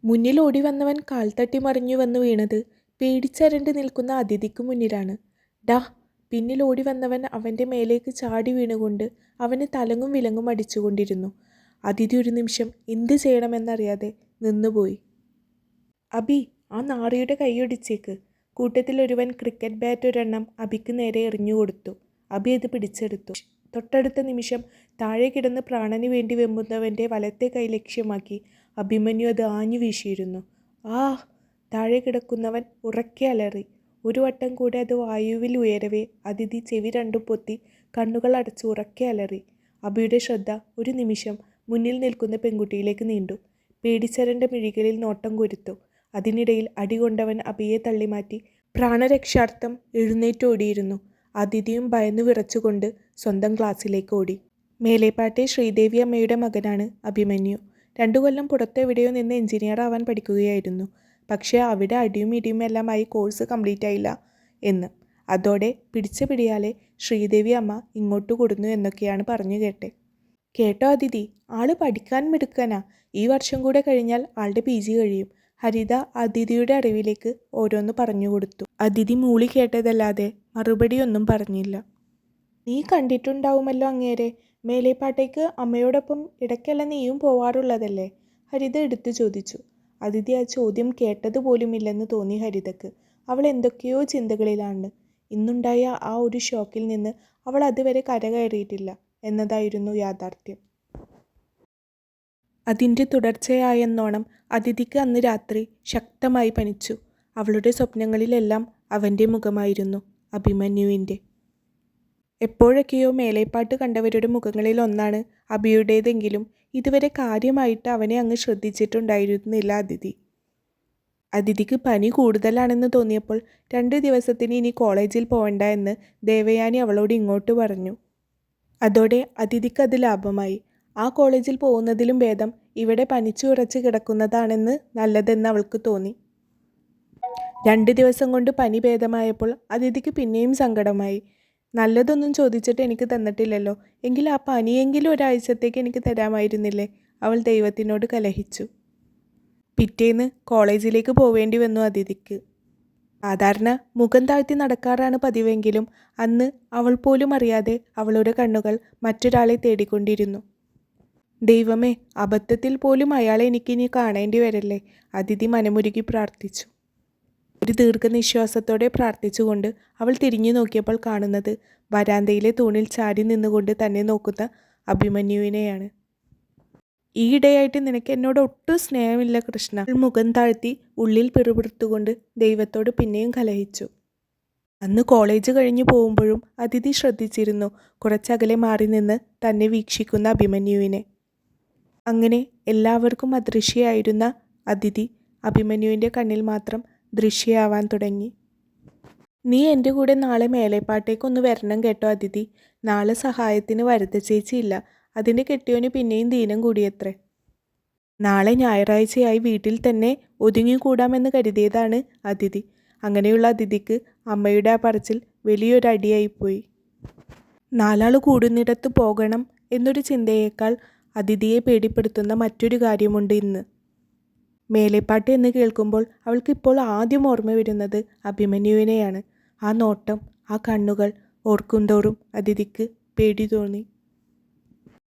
മുന്നിൽ ഓടി വന്നവൻ കാൽ തട്ടി മറിഞ്ഞു വന്നു വീണത് പേടിച്ചരണ്ട് നിൽക്കുന്ന അതിഥിക്ക് മുന്നിലാണ്. ഡാ! പിന്നിൽ ഓടി വന്നവൻ അവൻ്റെ മേലേക്ക് ചാടി വീണുകൊണ്ട് അവന് തലങ്ങും വിലങ്ങും അടിച്ചുകൊണ്ടിരുന്നു. അതിഥി ഒരു നിമിഷം എന്ത് ചെയ്യണമെന്നറിയാതെ നിന്നുപോയി. അബി, ആ നാറിയുടെ കൈയൊടിച്ചേക്ക്. കൂട്ടത്തിൽ ഒരുവൻ ക്രിക്കറ്റ് ബാറ്റ് ഒരെണ്ണം അബിക്ക് നേരെ എറിഞ്ഞുകൊടുത്തു. അബി അത് പിടിച്ചെടുത്തു. തൊട്ടടുത്ത നിമിഷം താഴെ കിടന്ന് പ്രാണന് വേണ്ടി വെമ്പുന്നവൻ്റെ വലത്തെ കൈ ലക്ഷ്യമാക്കി അഭിമന്യു അത് ആഞ്ഞു വീശിയിരുന്നു. ആ! താഴെ കിടക്കുന്നവൻ ഉറക്കെ അലറി. ഒരു വട്ടം കൂടെ അത് വായുവിൽ ഉയരവേ അതിഥി ചെവി രണ്ടും പൊത്തി കണ്ണുകൾ അടച്ച് ഉറക്കെ അലറി. അബിയുടെ ശ്രദ്ധ ഒരു നിമിഷം മുന്നിൽ നിൽക്കുന്ന പെൺകുട്ടിയിലേക്ക് നീണ്ടു. പേടിച്ചരൻ്റെ മിഴികളിൽ നോട്ടം കൊരുത്തു. അതിനിടയിൽ അടികൊണ്ടവൻ അബിയെ തള്ളിമാറ്റി പ്രാണരക്ഷാർത്ഥം എഴുന്നേറ്റോടിയിരുന്നു. അതിഥിയും ഭയന്നു വിറച്ചുകൊണ്ട് സ്വന്തം ക്ലാസ്സിലേക്ക് ഓടി. മേലേപ്പാട്ടെ ശ്രീദേവി അമ്മയുടെ മകനാണ് അഭിമന്യു. 2 കൊല്ലം പുറത്തെവിടെയോ നിന്ന് എഞ്ചിനീയർ ആവാൻ പഠിക്കുകയായിരുന്നു. പക്ഷേ അവിടെ അടിയും ഇടിയും എല്ലാമായി കോഴ്സ് കംപ്ലീറ്റ് ആയില്ല എന്ന്. അതോടെ പിടിച്ച പിടിയാലെ ശ്രീദേവി അമ്മ ഇങ്ങോട്ട് കൊടുന്നു എന്നൊക്കെയാണ് പറഞ്ഞു കേട്ടെ. കേട്ടോ അതിഥി, ആള് പഠിക്കാൻ മിടുക്കനാ. ഈ വർഷം കൂടെ കഴിഞ്ഞാൽ ആളുടെ PG കഴിയും. ഹരിത അതിഥിയുടെ അറിവിലേക്ക് ഓരോന്ന് പറഞ്ഞു കൊടുത്തു. അതിഥി മൂളി കേട്ടതല്ലാതെ മറുപടിയൊന്നും പറഞ്ഞില്ല. നീ കണ്ടിട്ടുണ്ടാവുമല്ലോ അങ്ങേരെ. മേലേപ്പാട്ടേക്ക് അമ്മയോടൊപ്പം ഇടയ്ക്കെല്ലാം നീയും പോവാറുള്ളതല്ലേ? ഹരിത എടുത്തു ചോദിച്ചു. അതിഥി ആ ചോദ്യം കേട്ടതുപോലുമില്ലെന്ന് തോന്നി ഹരിതക്ക്. അവൾ എന്തൊക്കെയോ ചിന്തകളിലാണ്. ഇന്നുണ്ടായ ആ ഒരു ഷോക്കിൽ നിന്ന് അവൾ അതുവരെ കരകയറിയിട്ടില്ല എന്നതായിരുന്നു യാഥാർത്ഥ്യം. അതിൻ്റെ തുടർച്ചയായെന്നോണം അതിഥിക്ക് അന്ന് രാത്രി ശക്തമായി പനിച്ചു. അവളുടെ സ്വപ്നങ്ങളിലെല്ലാം അവൻ്റെ മുഖമായിരുന്നു, അഭിമന്യുവിൻ്റെ. എപ്പോഴൊക്കെയോ മേലേപ്പാട്ട് കണ്ടവരുടെ മുഖങ്ങളിൽ ഒന്നാണ് അബിയുടേതെങ്കിലും ഇതുവരെ കാര്യമായിട്ട് അവനെ അങ്ങ് ശ്രദ്ധിച്ചിട്ടുണ്ടായിരുന്നില്ല അതിഥി. അതിഥിക്ക് പനി കൂടുതലാണെന്ന് തോന്നിയപ്പോൾ 2 ദിവസത്തിന് ഇനി കോളേജിൽ പോവണ്ട എന്ന് ദേവയാനി അവളോട് ഇങ്ങോട്ട് പറഞ്ഞു. അതോടെ അതിഥിക്ക് അത് ലാഭമായി. ആ കോളേജിൽ പോകുന്നതിലും ഭേദം ഇവിടെ പനിച്ചു ഉറച്ച് കിടക്കുന്നതാണെന്ന് നല്ലതെന്ന് അവൾക്ക് തോന്നി. 2 ദിവസം കൊണ്ട് പനി ഭേദമായപ്പോൾ അതിഥിക്ക് പിന്നെയും സങ്കടമായി. നല്ലതൊന്നും ചോദിച്ചിട്ട് എനിക്ക് തന്നിട്ടില്ലല്ലോ, എങ്കിൽ ആ പനിയെങ്കിലും ഒരാഴ്ചത്തേക്ക് എനിക്ക് തരാമായിരുന്നില്ലേ? അവൾ ദൈവത്തിനോട് കലഹിച്ചു. പിറ്റേന്ന് കോളേജിലേക്ക് പോവേണ്ടി വന്നു അതിഥിക്ക്. സാധാരണ മുഖം താഴ്ത്തി നടക്കാറാണ് പതിവെങ്കിലും അന്ന് അവൾ പോലും അറിയാതെ അവളുടെ കണ്ണുകൾ മറ്റൊരാളെ തേടിക്കൊണ്ടിരുന്നു. ദൈവമേ, അബദ്ധത്തിൽ പോലും അയാളെ എനിക്കിനി കാണേണ്ടി വരല്ലേ? അതിഥി മനമുരുകി പ്രാർത്ഥിച്ചു. ഒരു ദീർഘനിശ്വാസത്തോടെ പ്രാർത്ഥിച്ചുകൊണ്ട് അവൾ തിരിഞ്ഞു നോക്കിയപ്പോൾ കാണുന്നത് വരാന്തയിലെ തൂണിൽ ചാരി നിന്നുകൊണ്ട് തന്നെ നോക്കുന്ന അഭിമന്യുവിനെയാണ്. ഈയിടെയായിട്ട് നിനക്ക് എന്നോട് ഒട്ടും സ്നേഹമില്ല കൃഷ്ണ. മുഖം താഴ്ത്തി ഉള്ളിൽ പിറുപിറുത്തുകൊണ്ട് ദൈവത്തോട് പിന്നെയും കലഹിച്ചു. അന്ന് കോളേജ് കഴിഞ്ഞു പോകുമ്പോഴും അതിഥി ശ്രദ്ധിച്ചിരുന്നു കുറച്ചകലെ മാറി നിന്ന് തന്നെ വീക്ഷിക്കുന്ന അഭിമന്യുവിനെ. അങ്ങനെ എല്ലാവർക്കും അദൃശ്യയായിരുന്ന അതിഥി അഭിമന്യുവിൻ്റെ കണ്ണിൽ മാത്രം ദൃശ്യയാവാൻ തുടങ്ങി. നീ എൻ്റെ കൂടെ നാളെ മേലേപ്പാട്ടേക്കൊന്ന് വരണം കേട്ടോ അതിഥി. നാളെ സഹായത്തിന് വരദ ചേച്ചിയില്ല. അതിൻ്റെ കെട്ടിയോന് പിന്നെയും ദീനം കൂടിയത്രേ. നാളെ ഞായറാഴ്ചയായി വീട്ടിൽ തന്നെ ഒതുങ്ങിക്കൂടാമെന്ന് കരുതിയതാണ് അതിഥി. അങ്ങനെയുള്ള അതിഥിക്ക് അമ്മയുടെ ആ പറച്ചിൽ വലിയൊരു അടിയായിപ്പോയി. 4 ആൾ കൂടുന്നിടത്ത് പോകണം എന്നൊരു ചിന്തയേക്കാൾ അതിഥിയെ പേടിപ്പെടുത്തുന്ന മറ്റൊരു കാര്യമുണ്ട് ഇന്ന്. മേലേപ്പാട്ട് എന്ന് കേൾക്കുമ്പോൾ അവൾക്കിപ്പോൾ ആദ്യം ഓർമ്മ വരുന്നത് അഭിമന്യുവിനെയാണ്. ആ നോട്ടം, ആ കണ്ണുകൾ ഓർക്കുന്തോറും അതിഥിക്ക് പേടി തോന്നി.